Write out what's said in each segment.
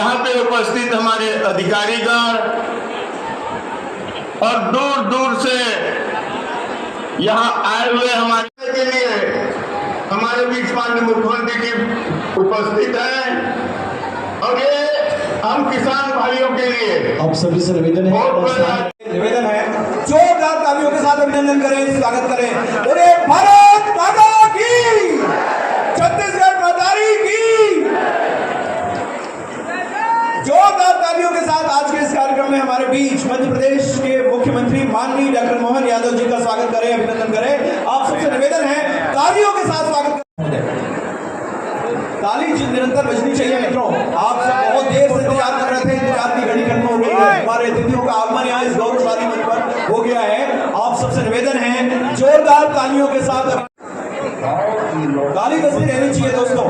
यहाँ पे उपस्थित हमारे अधिकारीगण और दूर दूर से यहाँ आए हुए हमारे के लिए हमारे बीच माननीय मुख्यमंत्री जी उपस्थित हैं और ये हम किसान भाइयों के लिए आप सभी से निवेदन है जोरदार तालियों के साथ अभिनंदन करें, स्वागत करें। बोले भारत माता की, छत्तीसगढ़ मातारी की। जोरदार तालियों के साथ आज के इस कार्यक्रम में हमारे बीच मध्य प्रदेश के मुख्यमंत्री माननीय डॉक्टर मोहन यादव जी का स्वागत करें, अभिनंदन करें। आप सबसे निवेदन है तालियों के साथ स्वागत करें। ताली निरंतर बजनी चाहिए मित्रों। आप सब बहुत देर से इंतजार कर रहे थे, इंतजार की घड़ी खत्म हो गई है। हमारे अतिथियों का आगमन यहाँ इस गौरवशाली मंच पर हो गया है। आप सबसे निवेदन है जोरदार तालियों के साथ ताली बजती रहनी चाहिए दोस्तों।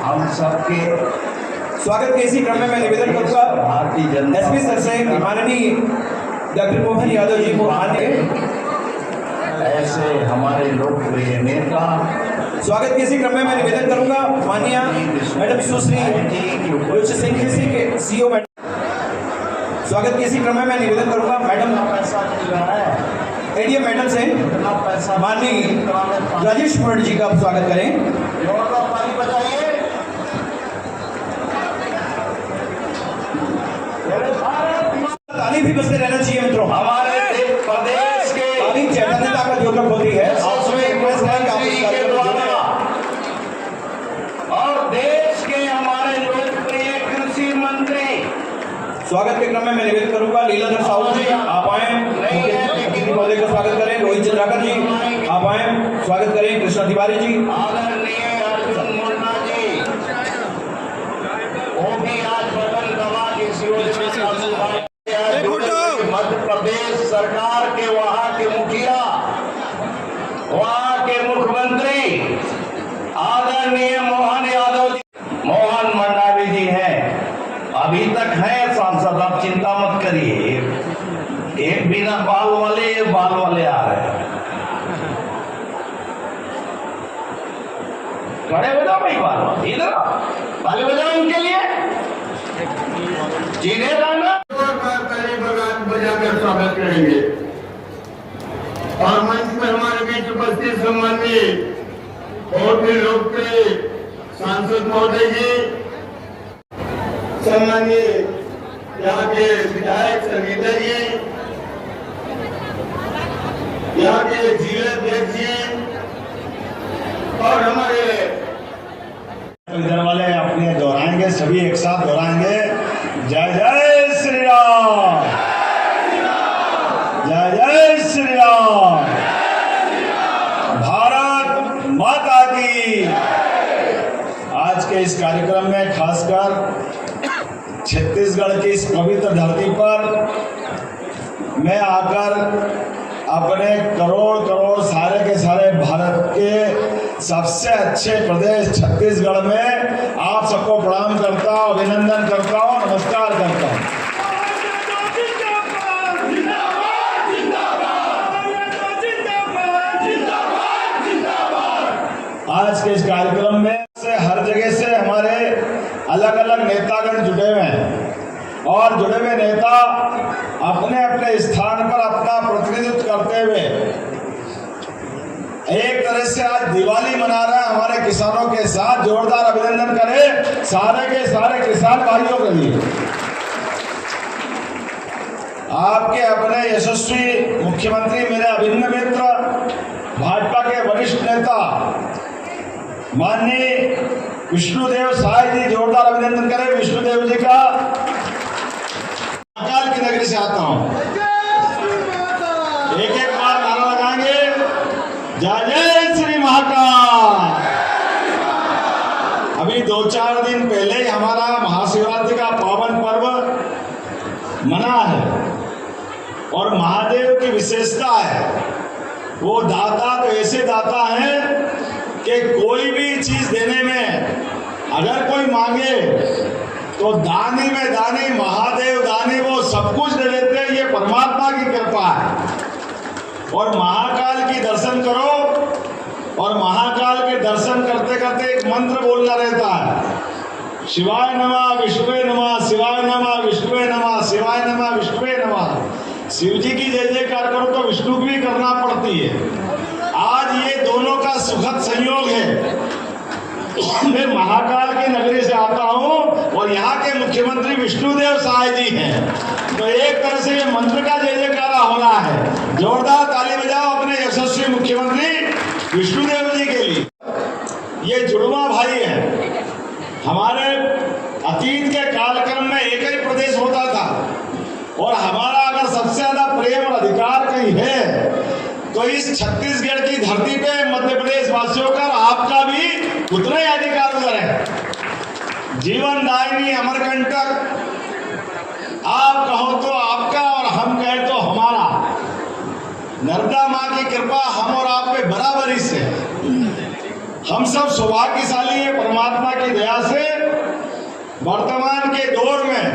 हम सबके स्वागत के इसी क्रम में मैं निवेदन करूंगा भारतीय जनता एसपी सर से माननीय डॉक्टर मोहन यादव जी को ऐसे हमारे लोकप्रिय नेता। स्वागत के इसी क्रम में मैं निवेदन करूंगा माननीय मैडम सुश्री रुचि सिंह जी के सीओ मैडम। स्वागत के इसी क्रम में मैं निवेदन करूंगा मैडम पैसा मिल रहा है, एडीएम मैडम से पैसा माननीय राजेश मुरड जी का आप स्वागत करें। ताली बजाइए। ताली भी बजते रहना चाहिए मित्रों। हमारे प्रदेश के ताली चैतन्यता का द्योतक होती है। और देश के हमारे लोकप्रिय कृषि मंत्री। स्वागत के क्रम में मैं निवेदन करूंगा लीलाधर साहू जी आप आए, अतिथि महोदय का स्वागत करें। रोहित चंद्राकर जी आप आए, स्वागत करें। कृष्णा तिवारी जी, आदरणीय अर्जुन मुंडा जी, वो भी आज बटन दबा के मध्य प्रदेश सरकार के वहां के मुखिया, वहां के मुख्यमंत्री आदरणीय मोहन यादव जी, मोहन मंडावी जी हैं, अभी तक हैं सांसद। आप चिंता मत करिए, एक बिना बाल वाले आ रहे हैं। खड़े हो जाओ भाई, बाल इधर ताली बजाओ उनके लिए। जिन्हें रहना बजाकर स्वागत करेंगे। और मंच में हमारे बीच उपस्थित सम्माननीय बहुत ही लोकप्रिय सांसद महोदय जी, सम्माननीय यहाँ के विधायक संगीता जी, यहाँ के जिला अध्यक्ष जी और हमारे इधर वाले अपने दोहराएंगे, सभी एक साथ दोहराएंगे। जय जय श्री राम, जय जय श्री राम, भारत माता की। आज के इस कार्यक्रम में खासकर छत्तीसगढ़ की इस पवित्र धरती पर मैं आकर अपने करोड़ सारे के सारे भारत के सबसे अच्छे प्रदेश छत्तीसगढ़ में आप सबको प्रणाम करता हूँ, अभिनंदन करता हूँ, नमस्कार करता हूँ। आज के इस कार्यक्रम में से हर जगह से हमारे अलग अलग नेतागण जुड़े हुए हैं और जुड़े हुए नेता अपने अपने स्थान पर अपना प्रतिनिधित्व करते हुए एक तरह से आज दिवाली मना रहे हैं हमारे किसानों के साथ। जोरदार अभिनंदन करें सारे के सारे किसान भाइयों के लिए। आपके अपने यशस्वी मुख्यमंत्री, मेरे अभिन्न मित्र, भाजपा के वरिष्ठ नेता माननीय विष्णुदेव साय जी, जोरदार अभिनंदन करें विष्णुदेव जी का। महाकाल की नगरी से आता हूं, एक एक बार नारा लगाएंगे, जय जय श्री महाकाल। अभी 2-4 दिन पहले हमारा महाशिवरात्रि का पावन पर्व मना है और महादेव की विशेषता है, वो दाता तो ऐसे दाता है कि कोई भी चीज देने में अगर कोई मांगे तो दानी में दानी, महादेव दानी, वो सब कुछ दे देते हैं। ये परमात्मा की कृपा है। और महाकाल की दर्शन करो और महाकाल के दर्शन करते करते एक मंत्र बोलना रहता है, शिवाय नमः विष्णुवे नमः, शिवाय नमः विष्णुवे नमः, शिवाय नमः विष्णुवे नमः। शिव जी की जय जयकार करो तो विष्णु की भी करना पड़ती है। आज ये दोनों का सुखद संयोग है। मैं महाकाल की नगरी से आता हूँ और यहाँ के मुख्यमंत्री विष्णुदेव साय जी हैं, तो एक तरह से ये मंत्र का जय जयकारा हो रहा है। जोरदार ताली बजाओ अपने यशस्वी मुख्यमंत्री विष्णुदेव जी के लिए। ये जुड़वा भाई है। हमारे अतीत के कालक्रम में एक ही प्रदेश होता था और हमारा अगर सबसे ज्यादा प्रेम और अधिकार कहीं है तो इस छत्तीसगढ़ की धरती पे मध्य प्रदेश वासियों का, आपका भी उतना ही अधिकार उधर है। जीवनदायिनी अमरकंटक, आप कहो तो आपका और हम कहें तो हमारा। नर्मदा माँ की कृपा हम और आप पे बराबरी से। हम सब सौभाग्यशाली हैं परमात्मा की दया से। वर्तमान के दौर में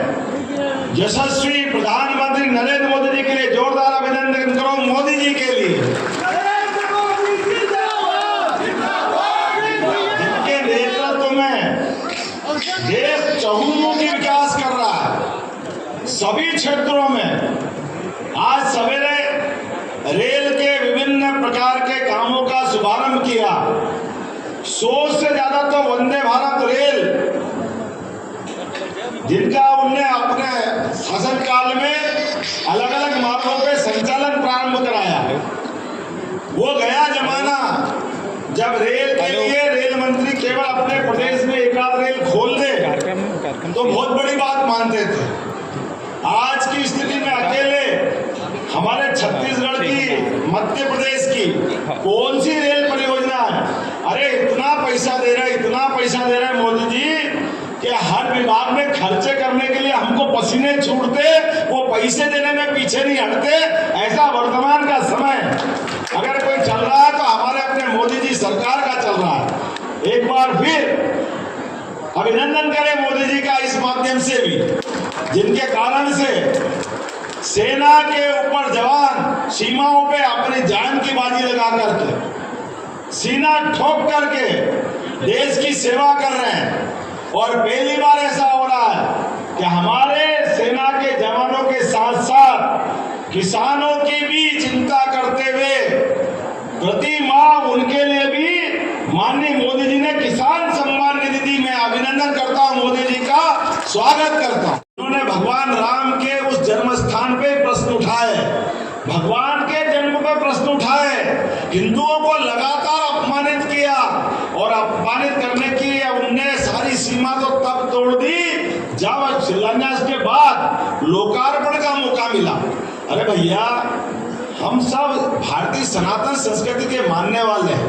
यशस्वी प्रधानमंत्री नरेंद्र मोदी जी के लिए जोरदार अभिनंदन करो। मोदी जी के लिए, जिनके नेतृत्व में देश चहुमुखी विकास कर रहा है सभी क्षेत्रों में। आज सवेरे रेल के विभिन्न प्रकार के कामों का शुभारंभ किया। 100 से ज्यादा तो वंदे भारत रेल, जिनका उनने अपने शासनकाल में अलग अलग मार्गों पे संचालन प्रारंभ कराया। वो गया जमाना जब रेल के लिए रेल मंत्री केवल अपने प्रदेश में एक आध रेल खोल दे तो बहुत बड़ी बात मानते थे। आज की स्थिति में अकेले हमारे छत्तीसगढ़ की, मध्य प्रदेश की कौन सी रेल परियोजना है? अरे इतना पैसा दे रहे, इतना पैसा दे रहे मोदी जी कि हर विभाग में खर्चे करने के लिए हमको पसीने छूटते, वो पैसे देने में पीछे नहीं हटते। ऐसा वर्तमान का समय अगर कोई चल रहा है तो हमारे अपने मोदी जी सरकार का चल रहा है। एक बार फिर अभिनंदन करें मोदी जी का इस माध्यम से भी, जिनके कारण से सेना के ऊपर जवान सीमाओं पे अपनी जान की बाजी लगा करके, सीना ठोक करके देश की सेवा कर रहे हैं। और पहली बार ऐसा हो रहा है कि हमारे सेना के जवानों के साथ साथ किसानों की भी चिंता करते हुए प्रति माह उनके लिए भी माननीय मोदी जी ने किसान सम्मान निधि दी। मैं अभिनंदन करता हूं, मोदी जी का स्वागत करता हूं। उन्होंने भगवान राम के उस जन्म स्थान पे प्रश्न उठाए, भगवान के जन्म पे प्रश्न उठाए, हिंदुओं को लगातार अपमानित किया और अपमानित करने की उनने सारी सीमा तो तब तोड़ दी जब शिलान्यास के बाद लोकार्पण का मौका मिला। अरे भैया, हम सब भारतीय सनातन संस्कृति के मानने वाले हैं,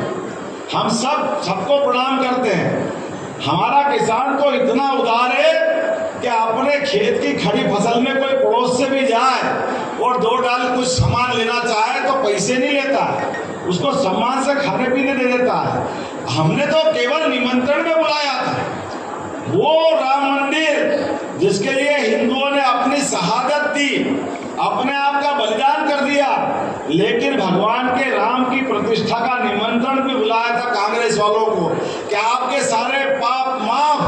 हम सबको प्रणाम करते हैं। हमारा किसान तो इतना उदार है कि अपने खेत की खड़ी फसल में कोई पड़ोस से भी जाए और 2 डाल कुछ सामान लेना चाहे तो पैसे नहीं लेता, उसको सम्मान से खाने पीने दे देता है। हमने तो केवल निमंत्रण में बुलाया था। वो राम मंदिर जिसके लिए हिंदुओं ने अपनी शहादत दी, अपने आप का बलिदान कर दिया, लेकिन भगवान के राम की प्रतिष्ठा का निमंत्रण भी बुलाया था कांग्रेस वालों को कि आपके सारे पाप माफ,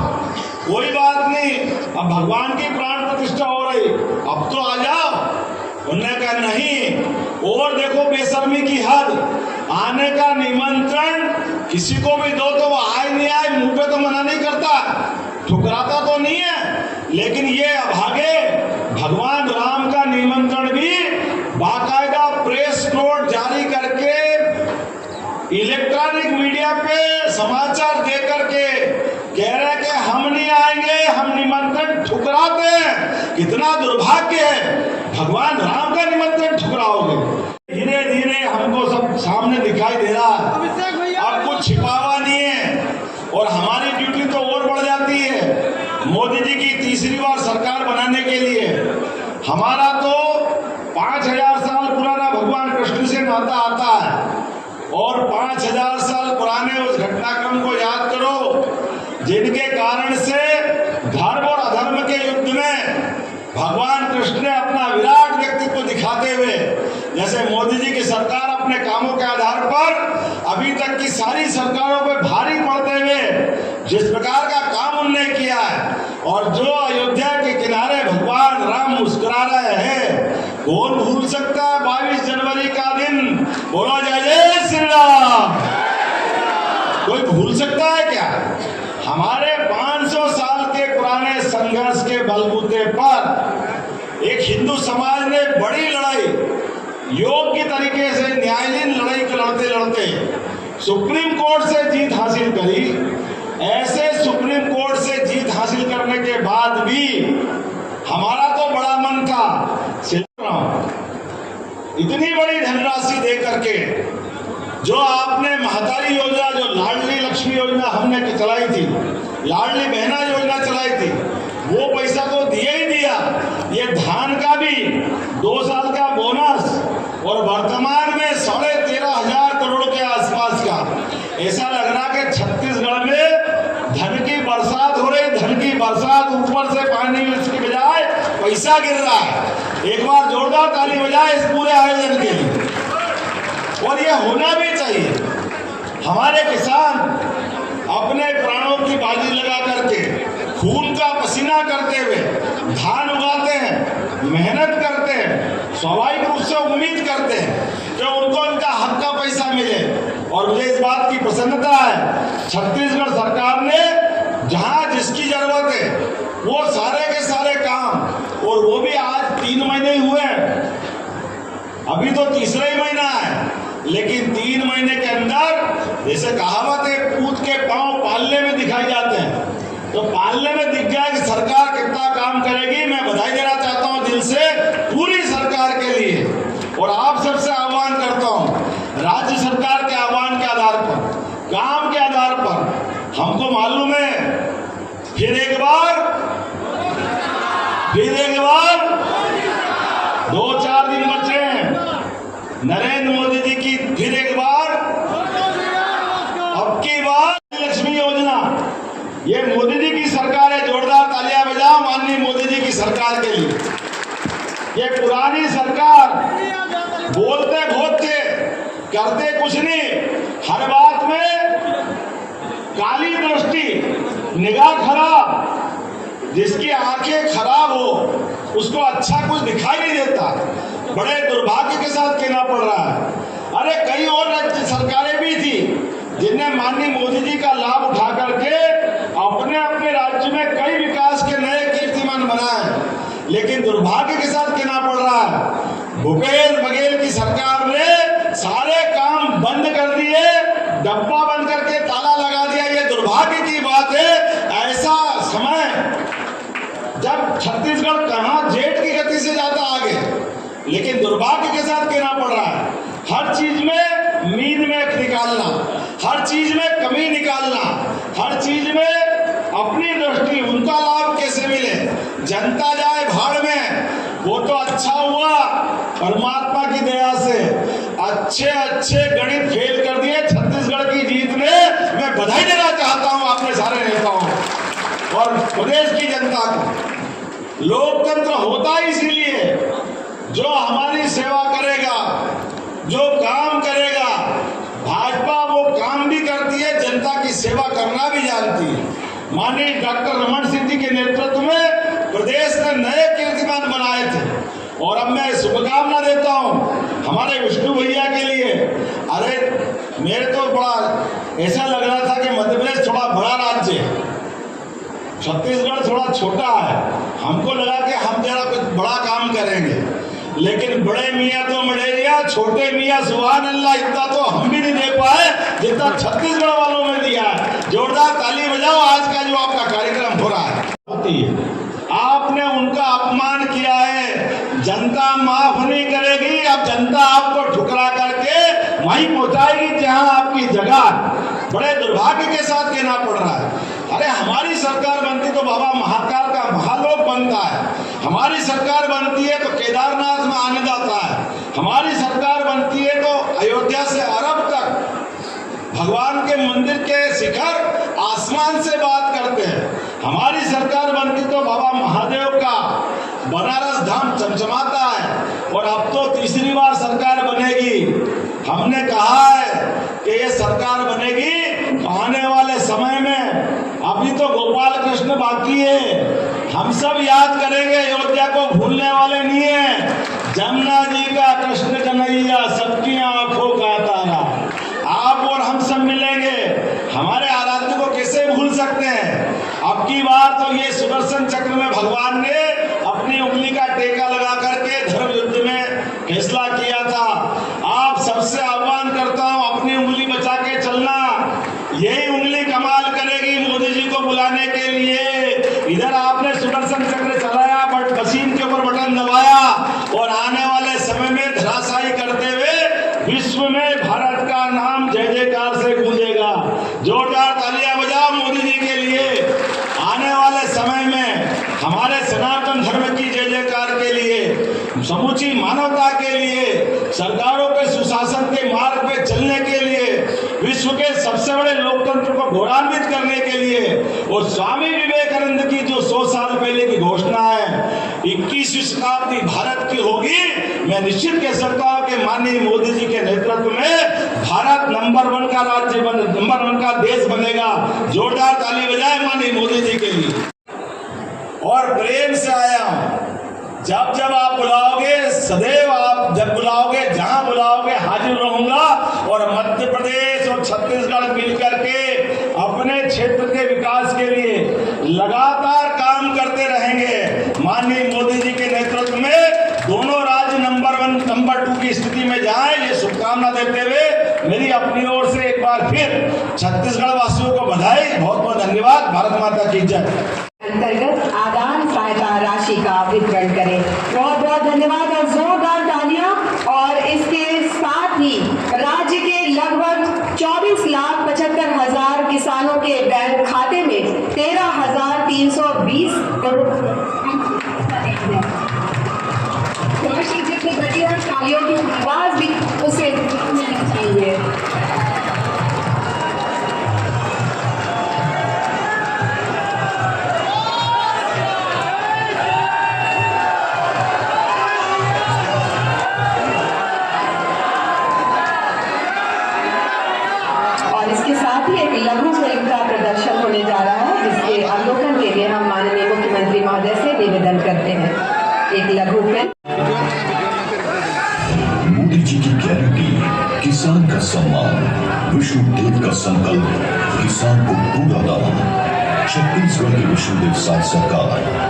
कोई बात नहीं, अब भगवान की प्राण प्रतिष्ठा हो रही, अब तो आ जाओ। उन्होंने कहा नहीं, और देखो बेशर्मी की हद, आने का निमंत्रण किसी को भी दो तो वो आए नहीं आए, मुंह पे तो मना नहीं करता, ठुकराता तो नहीं है, लेकिन ये अभागे भगवान राम का निमंत्रण भी बाकायदा प्रेस नोट जारी करके, इलेक्ट्रॉनिक मीडिया पे समाचार दे करके कह रहे कि हम नहीं आएंगे, हम निमंत्रण ठुकराते हैं। कितना दुर्भाग्य है, भगवान राम का निमंत्रण ठुकराओगे। धीरे धीरे हमको सब सामने दिखाई दे रहा है, अब कुछ छिपावा नहीं है और हमारी ड्यूटी तो और बढ़ जाती है। मोदी जी की तीसरी बार सरकार बनाने के लिए हमारा तो 5000 साल पुराना भगवान कृष्ण से नाता आता है और 5000 साल पुराने उस घटनाक्रम को याद करो जिनके कारण से धर्म और अधर्म के युद्ध में भगवान कृष्ण ने अपना विराट व्यक्तित्व दिखाते हुए, जैसे मोदी जी की सरकार अपने कामों के आधार पर अभी तक की सारी सरकारों पर भारी पड़ते हुए जिस प्रकार का काम उन्होंने किया है, और जो अयोध्या के किनारे भगवान राम मुस्कुरा रहे हैं, कौन भूल सकता है 22 जनवरी का दिन? बोला जय जय श्री राम। कोई भूल सकता है क्या? हमारे 500 साल के पुराने संघर्ष के बलबूते पर एक हिंदू समाज ने बड़ी लड़ाई, योग्य तरीके से न्यायालयीन लड़ाई लड़ते लड़ते सुप्रीम कोर्ट से जीत हासिल करी। ऐसे सुप्रीम कोर्ट से जीत हासिल करने के बाद भी हमारा तो बड़ा मन था, इतनी बड़ी धनराशि दे करके जो आपने महतारी योजना, जो लाडली लक्ष्मी योजना हमने चलाई थी, लाडली बहना योजना चलाई थी, वो पैसा तो दिया ही दिया। ये धान का भी 2 साल का बोनस और वर्तमान में 13,500 करोड़ के आसपास का। ऐसा लग रहा कि छत्तीसगढ़ में धन की बरसात हो रही, धन की बरसात, ऊपर से पानी के बजाय पैसा गिर रहा है। एक बार जोरदार ताली बजाए इस पूरे आयोजन के लिए। और ये होना भी चाहिए। हमारे किसान अपने प्राणों की बाजी लगा करके, खून का पसीना करते हुए धान उगाते हैं, मेहनत करते हैं, स्वाभाविक रूप से उम्मीद करते हैं कि उनको उनका हक का पैसा मिले। और मुझे इस बात की प्रसन्नता है, छत्तीसगढ़ सरकार ने जहां जिसकी जरूरत है वो सारे के सारे काम, और वो भी आज 3 महीने ही हुए हैं, अभी तो तीसरा ही महीना है, लेकिन 3 महीने के अंदर जैसे कहावत है, पूत के पांव पालने में दिखाई जाते हैं, तो पालने में दिख गया कि सरकार कितना काम करेगी। मैं बधाई देना चाहता हूं दिल से पूरी सरकार के लिए, और आप सबसे आह्वान करता हूं, राज्य सरकार के आह्वान के आधार पर, काम के आधार पर, हमको मालूम है फिर एक बार 2-4 दिन बचे हैं नरेंद्र मोदी जी की फिर एक बार, अब की बार लक्ष्मी योजना। ये मोदी जी की सरकार है, जोरदार तालियां बजाओ माननीय मोदी जी की सरकार के लिए। ये पुरानी सरकार बोलते बहुत थे, करते कुछ नहीं, हर बात में काली दृष्टि, निगाह खराब, जिसकी आंखें खराब हो उसको अच्छा कुछ दिखाई नहीं देता। बड़े दुर्भाग्य के साथ कहना पड़ रहा है। अरे कई और राज्य सरकारें भी थी जिनने माननीय मोदी जी का लाभ उठा करके अपने अपने राज्य में कई विकास के नए कीर्तिमान बनाए, लेकिन दुर्भाग्य के साथ कहना पड़ रहा है, भूपेश बघेल की सरकार ने सारे काम बंद कर दिए, डब्बा बंद करके ताला लगा दिया। ये दुर्भाग्य की बात है। ऐसा समय जब छत्तीसगढ़ कहां जेट की गति से जाता आगे, लेकिन दुर्भाग्य के साथ कहना पड़ रहा है, हर चीज में मीन में निकालना, हर चीज में कमी निकालना, हर चीज में अपनी दृष्टि, उनका लाभ कैसे मिले, जनता जाए भाड़ में। वो तो अच्छा हुआ परमात्मा की दया से अच्छे गणित फेल कर दिए छत्तीसगढ़ की जीत ने। मैं बधाई देना चाहता हूं अपने सारे नेताओं और प्रदेश की जनता को। लोकतंत्र होता ही इसीलिए, जो हमारी सेवा करेगा, जो काम करेगा। भाजपा वो काम भी करती है, जनता की सेवा करना भी जानती है। माननीय डॉक्टर रमन सिंह जी के नेतृत्व में प्रदेश ने नए कीर्तिमान बनाए थे, और अब मैं शुभकामना देता हूं हमारे विष्णु भैया के लिए। अरे मेरे तो बड़ा ऐसा लग रहा था कि मध्य प्रदेश थोड़ा बड़ा राज्य है, छत्तीसगढ़ थोड़ा छोटा है। हमको लगा कि हम जरा कुछ बड़ा काम करेंगे, लेकिन बड़े मियाँ तो मलेरिया, छोटे मियाँ सुभान अल्लाह, इतना तो हम भी नहीं दे पाए जितना छत्तीसगढ़ वालों ने दिया है। जोरदार ताली बजाओ आज का जो आपका कार्यक्रम हो रहा है। आपने उनका अपमान किया है, जनता माफ नहीं करेगी। अब जनता आपको ठुकरा करके वहीं पहुंचाएगी जहां आपकी जगह। बड़े दुर्भाग्य के साथ कहना पड़ रहा है। अरे हमारी सरकार बनती तो बाबा महाकाल का महालोक बनता है, हमारी सरकार बनती है तो केदारनाथ में आनंद आता है, हमारी सरकार बनती है तो अयोध्या से अरब तक भगवान के मंदिर के शिखर आसमान से बात करते हैं। हमारी सरकार बनती तो बाबा महादेव का बनारस धाम चमचमाता है। और अब तो तीसरी बार सरकार बनेगी। हमने कहा है कि ये सरकार बनेगी आने वाले समय में। अभी तो गोपाल कृष्ण बाकी है, वाले नहीं है। जमुना जी का कृष्ण कन्हैया सबकी आंखों का तारा, आप और हम सब मिलेंगे, हमारे आराध्य को कैसे भूल सकते हैं। अब की बार तो ये सुदर्शन चक्र में भगवान ने अपनी उंगली का टेका लगा करके धर्म युद्ध में फैसला किया था। आप सबसे आह्वान करता हूं, अपनी उंगली बचा के चलना। यही उंगली कमाल करेगी मोदी जी को बुलाने के लिए। इधर आपने सुदर्शन चक्र चलाया, बट मशीन के ऊपर बटन दबाया, और आने वाले समय में धराशायी करते हुए विश्व में भारत का नाम जय जयकार से गूंजेगा। जोरदार तालियां बजाओ मोदी जी के लिए। आने वाले समय में हमारे सनातन धर्म की जय जयकार के लिए, समूची मानवता के लिए, सरकारों के सुशासन के मार्ग पे चलने के लिए, विश्व के सबसे बड़े लोकतंत्र को गौरवान्वित करने के लिए, और स्वामी विवेकानंद की जो 100 साल पहले की घोषणा है 21वीं शताब्दी भारत की होगी, मैं निश्चित कह सकता हूं कि माननीय मोदी जी के नेतृत्व में भारत नंबर 1 का राज्य नंबर 1 का देश बनेगा। जोरदार ताली बजाए माननीय मोदी जी के लिए। और प्रेम से आया हूं, जब जब आप बुलाओगे, सदैव आप जब बुलाओगे, जहां बुलाओगे हाजिर रहूंगा। और मध्य प्रदेश और छत्तीसगढ़ मिलकर के अपने क्षेत्र के विकास के लिए लगातार काम करते रहेंगे। माननीय मोदी जी के नेतृत्व में दोनों राज्य नंबर 1 नंबर 2 की स्थिति में जाए, ये शुभकामना देते हुए मेरी अपनी ओर से एक बार फिर छत्तीसगढ़ वासियों को बधाई, बहुत बहुत धन्यवाद। भारत माता की जय। अंतर्गत आदान सहायता राशि का वितरण करें। बहुत बहुत धन्यवाद और जोरदार तालियां। और इसके साथ ही राज्य के लगभग 24,75,000 किसानों के बैंक खाते में 13,320 करोड़ राशि जितनी बड़ी और तालियों की आवाज भी उसे मिलनी चाहिए। इसके साथ ही एक लघु फिल्म का प्रदर्शन होने जा रहा है, जिसके अवलोकन के लिए हम माननीय मुख्यमंत्री महोदय से निवेदन करते हैं। एक लघु फिल्म। मोदी जी की गारंटी, किसान का सम्मान, विष्णुदेव का संकल्प, किसान को पूरा दाम। छत्तीसगढ़ की विष्णुदेव साथ सरकार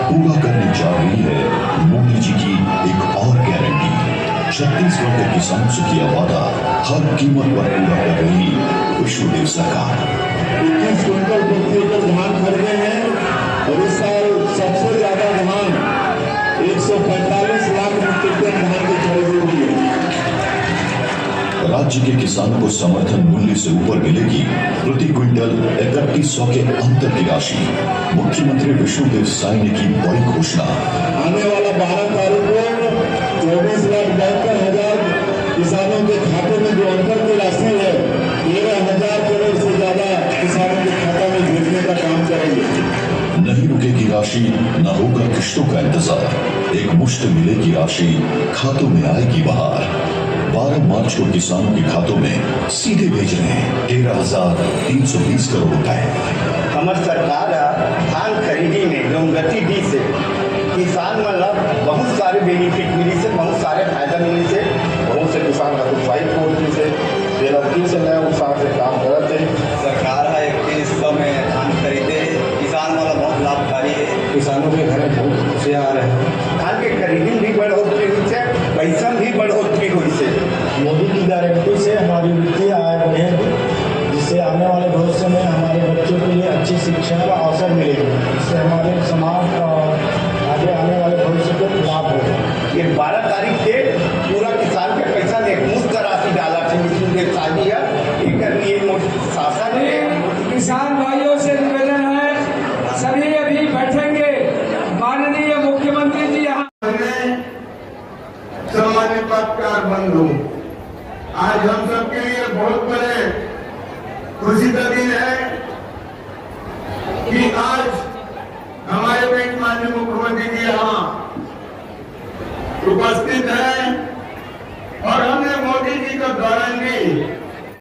पूरा करने जा रही है मोदी जी की एक और गारंटी। छत्तीसगढ़ के किसानों से किया वादा हर कीमत पर पूरा कर रही विष्णुदेव सरकार। 21 क्विंटल प्रति एकड़ धान खरीदे हैं, और इस साल सबसे ज्यादा धान 145 लाख मीट्रिक टन धान की खरीदी हुई है। राज्य के किसानों को समर्थन मूल्य से ऊपर मिलेगी प्रति क्विंटल 3100 के अंतर की राशि। मुख्यमंत्री विष्णुदेव साय ने की बड़ी घोषणा। आने वाला 12 तारीख को 24,72,000 किसानों के खाते में जो अंतर की राशि है 13,000 करोड़ से ज्यादा किसानों के खाता में भेजने का काम करेंगे। नहीं रुकेगी राशि, न होगा किश्तों का इंतजार, एक मुश्त मिलेगी राशि, खातों में आएगी बहार। 12 मार्च को किसानों के खातों में सीधे भेज रहे हैं 13,320 करोड़ रुपए। हमारी सरकार धान खरीदी में जो गति दी से किसान मतलब बहुत सारे बेनिफिट मिली से, बहुत सारे फायदा मिली से, बहुत से किसान हतोत्साहित होती से, बेलौकी से नया उत्साह से काम करते हैं। सरकार है 2100 में धान खरीदे, किसान वाला बहुत लाभकारी है। किसानों के घर में बहुत खुशियाँ आ रहे हैं। धान के खरीदी भी बढ़ोतरी हुई से, पैसा भी बढ़ोतरी हुई से। मोदी की गारंटी से हमारी वित्तीय आय बढ़ेगी, जिससे आने वाले भविष्य में हमारे बच्चों के लिए अच्छी शिक्षा का अवसर मिलेगा, जिससे हमारे समाज का आगे आने वाले भविष्य को लाभ होगा। ये 12 तारीख के पूरा किसान के पैसा ने मुफ्त राशि डाला थे, विष्णुदेव शादी है एक लिए शासन है। किसान भाइयों से निवेदन है, सभी अभी बैठेंगे। माननीय मुख्यमंत्री जी यहाँ सम्मानित पत्रकार बंधु, आज हम सबके लिए बहुत बड़े खुशी का दिन है कि आज हमारे बीच माननीय मुख्यमंत्री जी यहाँ उपस्थित है।